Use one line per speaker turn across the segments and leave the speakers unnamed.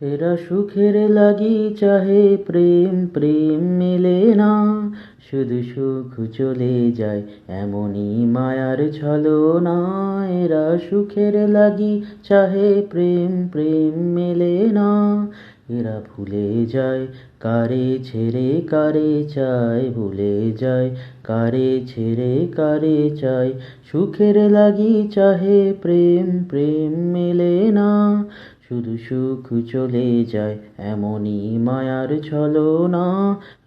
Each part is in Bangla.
এরা সুখের লাগি চাহে প্রেম, প্রেম মেলে না, শুধু সুখ চলে যায় এমনই মায়ার ছলনা। এরা সুখের লাগি চাহে প্রেম, প্রেম মেলে না, এরা ভুলে যায় কারে ছেড়ে কারে চায়, ভুলে যায় কারে ছেড়ে কারে চায়। সুখের লাগি চাহে প্রেম, প্রেম মেলে না, শুধু সুখ চলে যায় এমনই মায়ার ছলনা।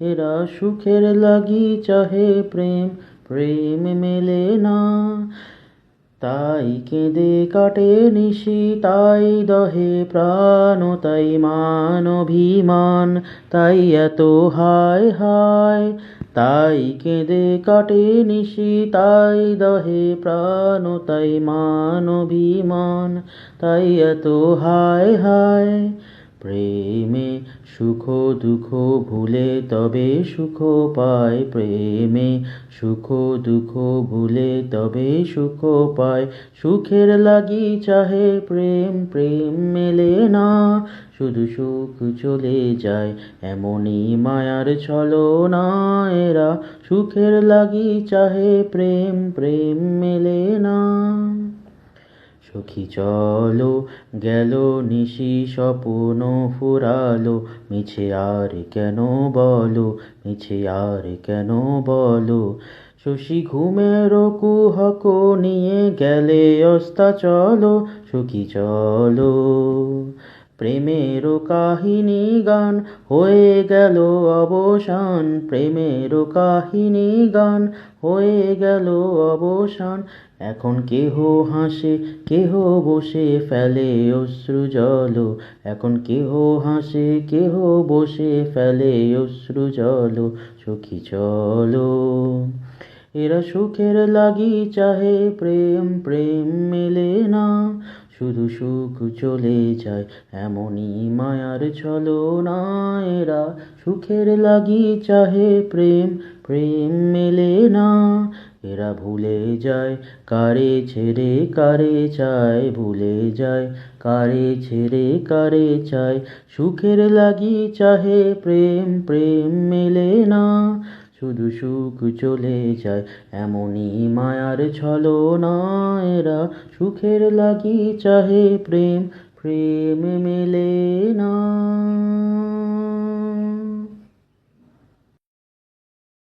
এরা সুখের লাগি চাহে প্রেম, প্রেম মেলে না। তাই কেঁদে কাটে নিশি, তাই দহে প্রাণ, তাই মান অভিমান, তাই এত হায় হায়। তাই কেঁদে কাটে নিশি, তাই দহে প্রাণ, তাই মান অভিমান, তাই এত হায় হায়। প্রেমে সুখ দুঃখ ভুলে তবে সুখ পায়, প্রেমে সুখ দুঃখ ভুলে তবে সুখ পায়। সুখের লাগি চাহে প্রেম, প্রেম মেলে না, শুধু সুখ চলে যায় এমনই মায়ার ছলনা। এরা সুখের লাগি চাহে প্রেম, প্রেম মেলে না। সখী চলো গেল নিশি স্বপ্ন ফুরালো, মিছে আর কেন বলো, মিছে আর কেন বলো। শশী ঘুমের কুহক নিয়ে গেলে অস্তাচল, সখী চলো। প্রেমের কাহিনী গান হয়ে গেল অবসান, প্রেমের কাহিনী গান হয়ে গেল অবসান। এখন কেহ হাসে কেহ বসে ফেলে অশ্রু জল, এখন কেহ হাসে কেহ বসে ফেলে অশ্রু জল। সখী চলো। এরা সুখের লাগি চাহে প্রেম, প্রেম মেলে না, শুধু সুখ চলে যায় এমনই মায়ার ছলনা। এরা সুখের লাগি চাহে প্রেম, প্রেম মেলে না, এরা ভুলে যায় কারে ছেড়ে কারে চায়, ভুলে যায় কারে ছেড়ে কারে চায়। সুখের লাগি চাহে প্রেম, প্রেম মেলে না, শুধু সুখ চলে যায় এমনই মায়ার ছলনা। এরা সুখের লাগি চাহে প্রেম, প্রেম মেলে না।